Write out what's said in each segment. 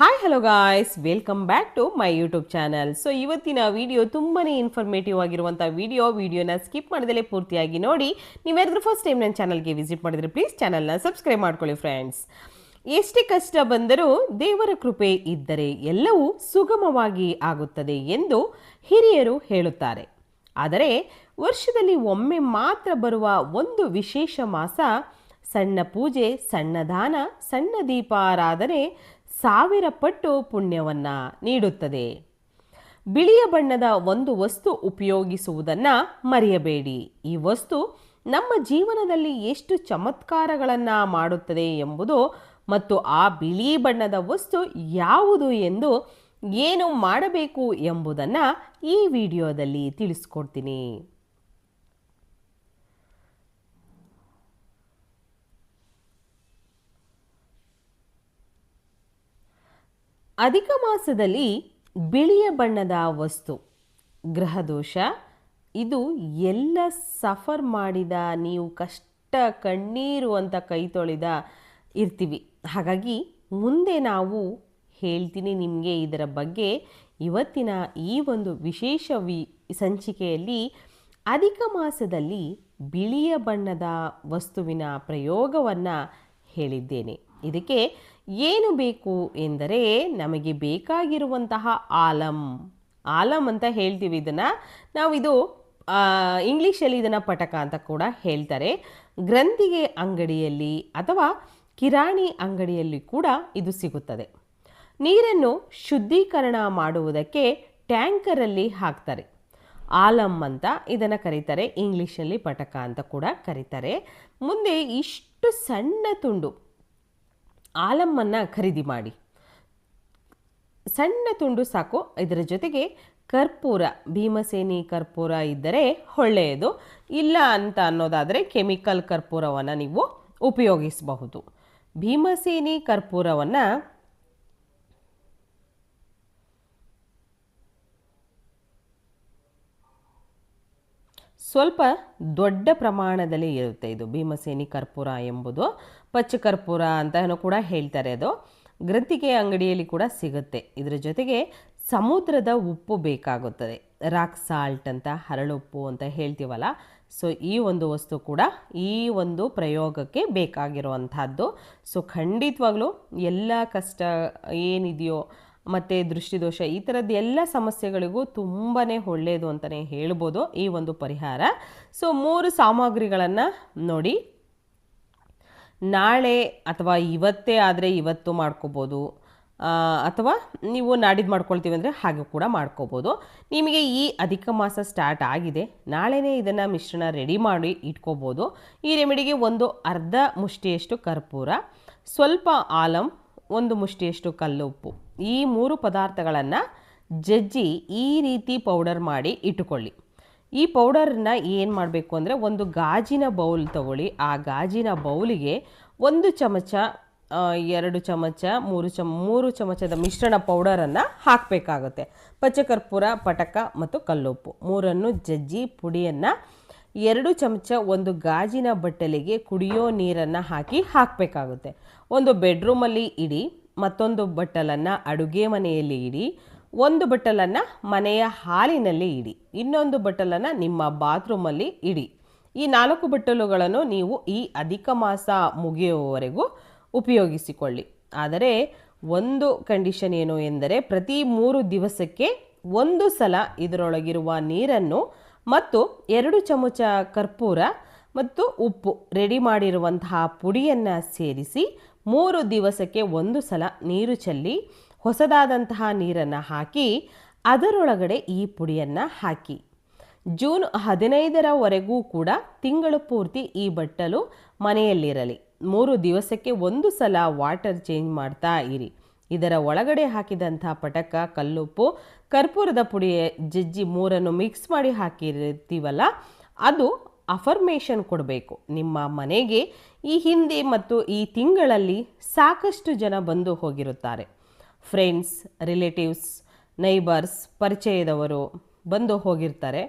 Hi hello guys, welcome back to my YouTube channel. So ಇವತ್ತಿನ video ತುಂಬಾ informative ಆಗಿರುವಂಥ ವಿಡಿಯೋನ ಸ್ಕಿಪ್ ಮಾಡದಲ್ಲೇ ಪೂರ್ತಿಯಾಗಿ ನೋಡಿ. ನೀವೇನಾದರೂ ಫಸ್ಟ್ ಟೈಮ್ ನನ್ನ ಚಾನಲ್ಗೆ ವಿಸಿಟ್ ಮಾಡಿದ್ರೆ ಪ್ಲೀಸ್ ಚಾನಲ್ನ ಸಬ್ಸ್ಕ್ರೈಬ್ ಮಾಡ್ಕೊಳ್ಳಿ ಫ್ರೆಂಡ್ಸ್. ಎಷ್ಟೇ ಕಷ್ಟ ಬಂದರೂ ದೇವರ ಕೃಪೆ ಇದ್ದರೆ ಎಲ್ಲವೂ ಸುಗಮವಾಗಿ ಆಗುತ್ತದೆ ಎಂದು ಹಿರಿಯರು ಹೇಳುತ್ತಾರೆ. ಆದರೆ ವರ್ಷದಲ್ಲಿ ಒಮ್ಮೆ ಮಾತ್ರ ಬರುವ ಒಂದು ವಿಶೇಷ ಮಾಸ, ಸಣ್ಣ ಪೂಜೆ, ಸಣ್ಣ ದಾನ, ಸಣ್ಣ ದೀಪಾರಾಧನೆ 1000 ಪಟ್ಟು ಪುಣ್ಯವನ್ನು ನೀಡುತ್ತದೆ. ಬಿಳಿಯ ಬಣ್ಣದ ಒಂದು ವಸ್ತು ಉಪಯೋಗಿಸುವುದನ್ನು ಮರೆಯಬೇಡಿ. ಈ ವಸ್ತು ನಮ್ಮ ಜೀವನದಲ್ಲಿ ಎಷ್ಟು ಚಮತ್ಕಾರಗಳನ್ನು ಮಾಡುತ್ತದೆ ಎಂಬುದು ಮತ್ತು ಆ ಬಿಳಿ ಬಣ್ಣದ ವಸ್ತು ಯಾವುದು ಎಂದು ಏನು ಮಾಡಬೇಕು ಎಂಬುದನ್ನು ಈ ವಿಡಿಯೋದಲ್ಲಿ ತಿಳಿಸ್ಕೊಡ್ತೀನಿ. ಅಧಿಕ ಮಾಸದಲ್ಲಿ ಬಿಳಿಯ ಬಣ್ಣದ ವಸ್ತು ಗ್ರಹದೋಷ. ಇದು ಎಲ್ಲ ಸಫರ್ ಮಾಡಿದ, ನೀವು ಕಷ್ಟ ಕಣ್ಣೀರು ಅಂತ ಕೈ ತೊಳೆದ ಇರ್ತೀವಿ. ಹಾಗಾಗಿ ಮುಂದೆ ನಾವು ಹೇಳ್ತೀನಿ ನಿಮಗೆ ಇದರ ಬಗ್ಗೆ. ಇವತ್ತಿನ ಈ ಒಂದು ವಿಶೇಷ ಸಂಚಿಕೆಯಲ್ಲಿ ಅಧಿಕ ಮಾಸದಲ್ಲಿ ಬಿಳಿಯ ಬಣ್ಣದ ವಸ್ತುವಿನ ಪ್ರಯೋಗವನ್ನು ಹೇಳಿದ್ದೇನೆ. ಇದಕ್ಕೆ ಏನು ಬೇಕು ಎಂದರೆ, ನಮಗೆ ಬೇಕಾಗಿರುವಂತಹ ಆಲಂ ಅಂತ ಹೇಳ್ತೀವಿ ಇದನ್ನು ನಾವು. ಇದು ಇಂಗ್ಲೀಷಲ್ಲಿ ಇದನ್ನು ಪಟಕ ಅಂತ ಕೂಡ ಹೇಳ್ತಾರೆ. ಗ್ರಂಥಿಗೆ ಅಂಗಡಿಯಲ್ಲಿ ಅಥವಾ ಕಿರಾಣಿ ಅಂಗಡಿಯಲ್ಲಿ ಕೂಡ ಇದು ಸಿಗುತ್ತದೆ. ನೀರನ್ನು ಶುದ್ಧೀಕರಣ ಮಾಡುವುದಕ್ಕೆ ಟ್ಯಾಂಕರಲ್ಲಿ ಹಾಕ್ತಾರೆ. ಆಲಂ ಅಂತ ಇದನ್ನು ಕರೀತಾರೆ. ಇಂಗ್ಲೀಷಲ್ಲಿ ಪಟಕ ಅಂತ ಕೂಡ ಕರೀತಾರೆ. ಮುಂದೆ ಇಷ್ಟು ಸಣ್ಣ ತುಂಡು ಆಲಮ್ಮನ್ನು ಖರೀದಿ ಮಾಡಿ. ಸಣ್ಣ ತುಂಡು ಸಾಕು. ಇದರ ಜೊತೆಗೆ ಕರ್ಪೂರ, ಭೀಮಸೇನಿ ಕರ್ಪೂರ ಇದ್ದರೆ ಒಳ್ಳೆಯದು. ಇಲ್ಲ ಅಂತ ಅನ್ನೋದಾದರೆ ಕೆಮಿಕಲ್ ಕರ್ಪೂರವನ್ನು ನೀವು ಉಪಯೋಗಿಸಬಹುದು. ಭೀಮಸೇನಿ ಕರ್ಪೂರವನ್ನು ಸ್ವಲ್ಪ ದೊಡ್ಡ ಪ್ರಮಾಣದಲ್ಲಿ ಇರುತ್ತೆ. ಇದು ಭೀಮಸೇನಿ ಕರ್ಪೂರ ಎಂಬುದು ಪಚ್ಚ ಕರ್ಪೂರ ಅಂತಲೂ ಕೂಡ ಹೇಳ್ತಾರೆ. ಅದು ಗ್ರಂಥಿಗೆ ಅಂಗಡಿಯಲ್ಲಿ ಕೂಡ ಸಿಗುತ್ತೆ. ಇದರ ಜೊತೆಗೆ ಸಮುದ್ರದ ಉಪ್ಪು ಬೇಕಾಗುತ್ತದೆ. ರಾಕ್ ಸಾಲ್ಟ್ ಅಂತ, ಹರಳುಪ್ಪು ಅಂತ ಹೇಳ್ತೀವಲ್ಲ. ಸೊ ಈ ಒಂದು ವಸ್ತು ಕೂಡ ಈ ಒಂದು ಪ್ರಯೋಗಕ್ಕೆ ಬೇಕಾಗಿರುವಂಥದ್ದು. ಸೊ ಖಂಡಿತವಾಗ್ಲೂ ಎಲ್ಲ ಕಷ್ಟ ಏನಿದೆಯೋ ಮತ್ತು ದೃಷ್ಟಿದೋಷ ಈ ಥರದ್ದು ಎಲ್ಲ ಸಮಸ್ಯೆಗಳಿಗೂ ತುಂಬಾ ಒಳ್ಳೆಯದು ಅಂತಲೇ ಹೇಳ್ಬೋದು ಈ ಒಂದು ಪರಿಹಾರ. ಸೊ 3 ಸಾಮಗ್ರಿಗಳನ್ನು ನೋಡಿ. ನಾಳೆ ಅಥವಾ ಇವತ್ತೇ ಆದರೆ ಇವತ್ತು ಮಾಡ್ಕೋಬೋದು, ಅಥವಾ ನೀವು ನಾಡಿದ್ದು ಮಾಡ್ಕೊಳ್ತೀವಿ ಅಂದರೆ ಹಾಗೆ ಕೂಡ ಮಾಡ್ಕೋಬೋದು. ನಿಮಗೆ ಈ ಅಧಿಕ ಮಾಸ ಸ್ಟಾರ್ಟ್ ಆಗಿದೆ, ನಾಳೆನೇ ಇದನ್ನು ಮಿಶ್ರಣ ರೆಡಿ ಮಾಡಿ ಇಟ್ಕೋಬೋದು. ಈ ರೆಮಿಡಿಗೆ ಒಂದು ಅರ್ಧ ಮುಷ್ಟಿಯಷ್ಟು ಕರ್ಪೂರ, ಸ್ವಲ್ಪ ಆಲಂ, ಒಂದು ಮುಷ್ಟಿಯಷ್ಟು ಕಲ್ಲುಪ್ಪು, ಈ 3 ಪದಾರ್ಥಗಳನ್ನು ಜಜ್ಜಿ ಈ ರೀತಿ ಪೌಡರ್ ಮಾಡಿ ಇಟ್ಟುಕೊಳ್ಳಿ. ಈ ಪೌಡರನ್ನ ಏನು ಮಾಡಬೇಕು ಅಂದರೆ, ಒಂದು ಗಾಜಿನ ಬೌಲ್ ತಗೊಳ್ಳಿ. ಆ ಗಾಜಿನ ಬೌಲಿಗೆ 1 ಚಮಚ, 2 ಚಮಚ, 3 ಚಮಚದ ಮಿಶ್ರಣ ಪೌಡರನ್ನು ಹಾಕಬೇಕಾಗುತ್ತೆ. ಪಚ್ಚಕರ್ಪೂರ, ಪಟಕ ಮತ್ತು ಕಲ್ಲುಪ್ಪು 3 ಜಜ್ಜಿ ಪುಡಿಯನ್ನು 2 ಚಮಚ ಒಂದು ಗಾಜಿನ ಬಟ್ಟಲಿಗೆ ಕುಡಿಯೋ ನೀರನ್ನು ಹಾಕಬೇಕಾಗುತ್ತೆ. ಒಂದು ಬೆಡ್ರೂಮಲ್ಲಿ ಇಡಿ, ಮತ್ತೊಂದು ಬಟ್ಟಲನ್ನು ಅಡುಗೆ ಮನೆಯಲ್ಲಿ ಇಡಿ, ಒಂದು ಬಟ್ಟಲನ್ನು ಮನೆಯ ಹಾಲಿನಲ್ಲಿ ಇಡಿ, ಇನ್ನೊಂದು ಬಟ್ಟಲನ್ನು ನಿಮ್ಮ ಬಾತ್ರೂಮಲ್ಲಿ ಇಡಿ. ಈ 4 ಬಟ್ಟಲುಗಳನ್ನು ನೀವು ಈ ಅಧಿಕ ಮಾಸ ಮುಗಿಯುವವರೆಗೂ ಉಪಯೋಗಿಸಿಕೊಳ್ಳಿ. ಆದರೆ ಒಂದು ಕಂಡೀಷನ್ ಏನು ಎಂದರೆ, ಪ್ರತಿ 3 ದಿವಸಕ್ಕೆ 1 ಸಲ ಇದರೊಳಗಿರುವ ನೀರನ್ನು ಮತ್ತು 2 ಚಮಚ ಕರ್ಪೂರ ಮತ್ತು ಉಪ್ಪು ರೆಡಿ ಮಾಡಿರುವಂತಹ ಪುಡಿಯನ್ನು ಸೇರಿಸಿ 3 ದಿವಸಕ್ಕೆ 1 ಸಲ ನೀರು ಚೆಲ್ಲಿ ಹೊಸದಾದಂತಹ ನೀರನ್ನು ಹಾಕಿ ಅದರೊಳಗಡೆ ಈ ಪುಡಿಯನ್ನು ಹಾಕಿ. ಜೂನ್ 15ರವರೆಗೂ ಕೂಡ ತಿಂಗಳು ಪೂರ್ತಿ ಈ ಬಟ್ಟಲು ಮನೆಯಲ್ಲಿರಲಿ. 3 ದಿವಸಕ್ಕೆ 1 ಸಲ ವಾಟರ್ ಚೇಂಜ್ ಮಾಡ್ತಾ ಇರಿ. ಇದರ ಒಳಗಡೆ ಹಾಕಿದಂಥ ಪಟಕ, ಕಲ್ಲುಪ್ಪು, ಕರ್ಪೂರದ ಪುಡಿ ಜಜ್ಜಿ 3 ಮಿಕ್ಸ್ ಮಾಡಿ ಹಾಕಿರ್ತೀವಲ್ಲ, ಅದು ಅಫರ್ಮೇಷನ್ ಕೊಡಬೇಕು. ನಿಮ್ಮ ಮನೆಗೆ ಈ ಹಿಂದೆ ಮತ್ತು ಈ ತಿಂಗಳಲ್ಲಿ ಸಾಕಷ್ಟು ಜನ ಬಂದು ಹೋಗಿರುತ್ತಾರೆ. ಫ್ರೆಂಡ್ಸ್, ರಿಲೇಟಿವ್ಸ್, ನೈಬರ್ಸ್, ಪರಿಚಯದವರು ಬಂದು ಹೋಗಿರ್ತಾರೆ.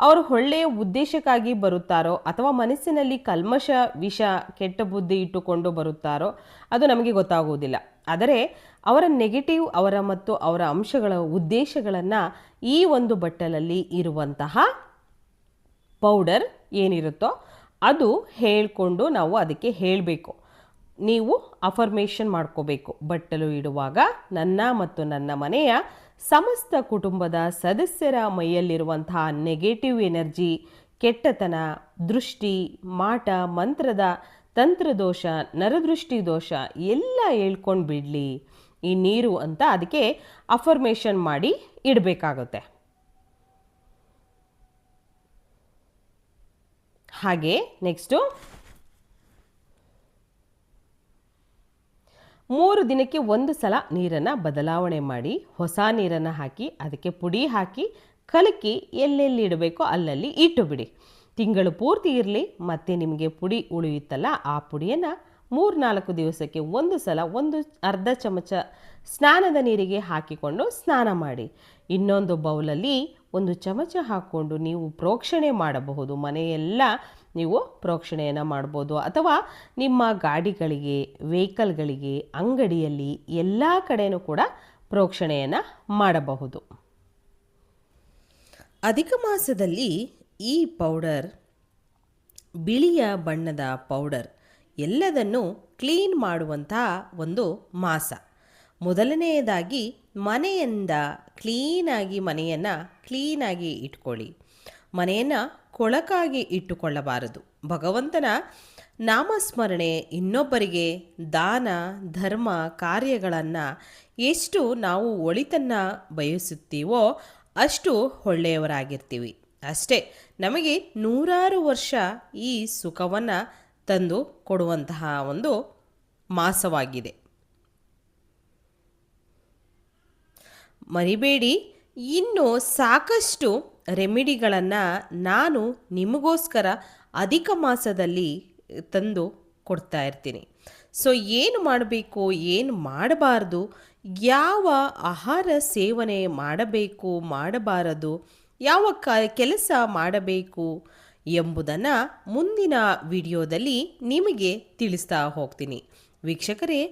ಅವರು ಒಳ್ಳೆಯ ಉದ್ದೇಶಕ್ಕಾಗಿ ಬರುತ್ತಾರೋ ಅಥವಾ ಮನಸ್ಸಿನಲ್ಲಿ ಕಲ್ಮಶ ವಿಷ ಕೆಟ್ಟ ಬುದ್ಧಿ ಇಟ್ಟುಕೊಂಡು ಬರುತ್ತಾರೋ ಅದು ನಮಗೆ ಗೊತ್ತಾಗುವುದಿಲ್ಲ. ಆದರೆ ಅವರ ನೆಗೆಟಿವ್ ಮತ್ತು ಅವರ ಅಂಶಗಳ ಉದ್ದೇಶಗಳನ್ನು ಈ ಒಂದು ಬಟ್ಟಲಲ್ಲಿ ಇರುವಂತಹ ಪೌಡರ್ ಏನಿರುತ್ತೋ ಅದು ಹೇಳಿಕೊಂಡು ನಾವು ಅದಕ್ಕೆ ಹೇಳಬೇಕು. ನೀವು ಅಫರ್ಮೇಷನ್ ಮಾಡ್ಕೋಬೇಕು. ಬಟ್ಟಲು ಇಡುವಾಗ ನನ್ನ ಮತ್ತು ನನ್ನ ಮನೆಯ ಸಮಸ್ತ ಕುಟುಂಬದ ಸದಸ್ಯರ ಮೈಯಲ್ಲಿರುವಂತಹ ನೆಗೆಟಿವ್ ಎನರ್ಜಿ, ಕೆಟ್ಟತನ, ದೃಷ್ಟಿ, ಮಾಟ, ಮಂತ್ರದ ತಂತ್ರದೋಷ, ನರದೃಷ್ಟಿ ದೋಷ ಎಲ್ಲ ಹೇಳ್ಕೊಂಡು ಬಿಡಲಿ ಈ ನೀರು ಅಂತ ಅದಕ್ಕೆ ಅಫರ್ಮೇಷನ್ ಮಾಡಿ ಇಡಬೇಕಾಗುತ್ತೆ. ಹಾಗೆ ನೆಕ್ಸ್ಟು 3 ದಿನಕ್ಕೆ ಒಂದು ಸಲ ನೀರನ್ನು ಬದಲಾವಣೆ ಮಾಡಿ ಹೊಸ ನೀರನ್ನು ಹಾಕಿ ಅದಕ್ಕೆ ಪುಡಿ ಹಾಕಿ ಕಲಕಿ ಎಲ್ಲೆಲ್ಲಿ ಇಡಬೇಕೋ ಅಲ್ಲಲ್ಲಿ ಇಟ್ಟು ಬಿಡಿ. ತಿಂಗಳು ಪೂರ್ತಿ ಇರಲಿ. ಮತ್ತೆ ನಿಮಗೆ ಪುಡಿ ಉಳಿಯುತ್ತಲ್ಲ ಆ ಪುಡಿಯನ್ನು 3-4 ದಿವಸಕ್ಕೆ ಒಂದು ಸಲ ಒಂದು ಅರ್ಧ ಚಮಚ ಸ್ನಾನದ ನೀರಿಗೆ ಹಾಕಿಕೊಂಡು ಸ್ನಾನ ಮಾಡಿ. ಇನ್ನೊಂದು ಬೌಲಲ್ಲಿ 1 ಚಮಚ ಹಾಕ್ಕೊಂಡು ನೀವು ಪ್ರೋಕ್ಷಣೆ ಮಾಡಬಹುದು. ಮನೆಯೆಲ್ಲ ನೀವು ಪ್ರೋಕ್ಷಣೆಯನ್ನು ಮಾಡ್ಬೋದು. ಅಥವಾ ನಿಮ್ಮ ಗಾಡಿಗಳಿಗೆ, ವೆಹಿಕಲ್ಗಳಿಗೆ, ಅಂಗಡಿಯಲ್ಲಿ ಎಲ್ಲ ಕಡೆಯೂ ಕೂಡ ಪ್ರೋಕ್ಷಣೆಯನ್ನು ಮಾಡಬಹುದು. ಅಧಿಕ ಮಾಸದಲ್ಲಿ ಈ ಪೌಡರ್ ಬಿಳಿಯ ಬಣ್ಣದ ಪೌಡರ್ ಎಲ್ಲದನ್ನು ಕ್ಲೀನ್ ಮಾಡುವಂತಹ ಒಂದು ಮಾಸ. ಮೊದಲನೆಯದಾಗಿ ಮನೆಯನ್ನು ಕ್ಲೀನಾಗಿ ಇಟ್ಕೊಳ್ಳಿ. ಮನೆಯನ್ನು ಕೊಳಕಾಗಿ ಇಟ್ಟುಕೊಳ್ಳಬಾರದು. ಭಗವಂತನ ನಾಮಸ್ಮರಣೆ, ಇನ್ನೊಬ್ಬರಿಗೆ ದಾನ ಧರ್ಮ ಕಾರ್ಯಗಳನ್ನು ಎಷ್ಟು ನಾವು ಒಳಿತನ್ನು ಬಯಸುತ್ತೀವೋ ಅಷ್ಟು ಒಳ್ಳೆಯವರಾಗಿರ್ತೀವಿ. ಅಷ್ಟೇ ನಮಗೆ 100 ವರ್ಷ ಈ ಸುಖವನ್ನು ತಂದು ಕೊಡುವಂತಹ ಒಂದು ಮಾಸವಾಗಿದೆ. ಮರಿಬೇಡಿ, ಇನ್ನು ಸಾಕಷ್ಟು ರೆಮಿಡಿಗಳನ್ನು ನಾನು ನಿಮಗೋಸ್ಕರ ಅಧಿಕ ಮಾಸದಲ್ಲಿ ತಂದು ಕೊಡ್ತಾ ಇರ್ತೀನಿ. ಸೊ ಏನು ಮಾಡಬೇಕು, ಏನು ಮಾಡಬಾರ್ದು, ಯಾವ ಆಹಾರ ಸೇವನೆ ಮಾಡಬೇಕು ಮಾಡಬಾರದು, ಯಾವ ಕೆಲಸ ಮಾಡಬೇಕು ಎಂಬುದನ್ನು ಮುಂದಿನ ವಿಡಿಯೋದಲ್ಲಿ ನಿಮಗೆ ತಿಳಿಸ್ತಾ ಹೋಗ್ತೀನಿ. ವೀಕ್ಷಕರೇ,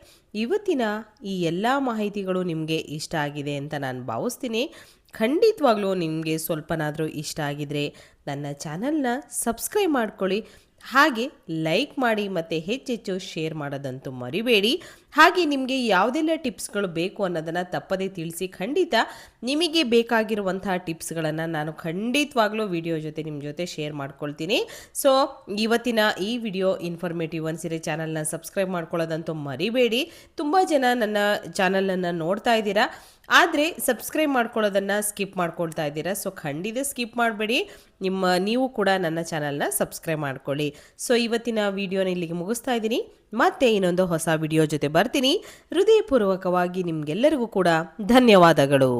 ಇವತ್ತಿನ ಈ ಎಲ್ಲ ಮಾಹಿತಿಗಳು ನಿಮಗೆ ಇಷ್ಟ ಆಗಿದೆ ಅಂತ ನಾನು ಭಾವಿಸ್ತೀನಿ. ಖಂಡಿತವಾಗ್ಲೂ ನಿಮಗೆ ಸ್ವಲ್ಪನಾದರೂ ಇಷ್ಟ ಆಗಿದರೆ ನನ್ನ ಚಾನಲ್ನ ಸಬ್ಸ್ಕ್ರೈಬ್ ಮಾಡ್ಕೊಳ್ಳಿ. ಹಾಗೆ ಲೈಕ್ ಮಾಡಿ ಮತ್ತು ಹೆಚ್ಚೆಚ್ಚು ಶೇರ್ ಮಾಡೋದಂತೂ ಮರಿಬೇಡಿ. ಹಾಗೆ ನಿಮಗೆ ಯಾವುದೆಲ್ಲ ಟಿಪ್ಸ್ಗಳು ಬೇಕು ಅನ್ನೋದನ್ನು ತಪ್ಪದೇ ತಿಳಿಸಿ. ಖಂಡಿತ ನಿಮಗೆ ಬೇಕಾಗಿರುವಂತಹ ಟಿಪ್ಸ್ಗಳನ್ನು ನಾನು ಖಂಡಿತವಾಗ್ಲೂ ವಿಡಿಯೋ ಜೊತೆ ನಿಮ್ಮ ಜೊತೆ ಶೇರ್ ಮಾಡ್ಕೊಳ್ತೀನಿ. ಸೊ ಇವತ್ತಿನ ಈ ವಿಡಿಯೋ ಇನ್ಫಾರ್ಮೇಟಿವ್ ಅನಿಸಿದರೆ ಚಾನಲ್ನ ಸಬ್ಸ್ಕ್ರೈಬ್ ಮಾಡ್ಕೊಳ್ಳೋದಂತೂ ಮರಿಬೇಡಿ. ತುಂಬ ಜನ ನನ್ನ ಚಾನಲನ್ನು ನೋಡ್ತಾ ಇದ್ದೀರಾ, ಆದರೆ ಸಬ್ಸ್ಕ್ರೈಬ್ ಮಾಡ್ಕೊಳ್ಳೋದನ್ನು ಸ್ಕಿಪ್ ಮಾಡ್ಕೊಳ್ತಾ ಇದ್ದೀರಾ. ಸೊ ಖಂಡಿತ ಸ್ಕಿಪ್ ಮಾಡಬೇಡಿ, ನೀವು ಕೂಡ ನನ್ನ ಚಾನಲ್ನ ಸಬ್ಸ್ಕ್ರೈಬ್ ಮಾಡ್ಕೊಳ್ಳಿ. ಸೊ ಇವತ್ತಿನ ವಿಡಿಯೋನ ಇಲ್ಲಿಗೆ ಮುಗಿಸ್ತಾ ಇದ್ದೀನಿ. ಮತ್ತೆ ಇನ್ನೊಂದು ಹೊಸ ವಿಡಿಯೋ ಜೊತೆ ಬರ್ತೀನಿ. ಹೃದಯಪೂರ್ವಕವಾಗಿ ನಿಮಗೆಲ್ಲರಿಗೂ ಕೂಡ ಧನ್ಯವಾದಗಳು.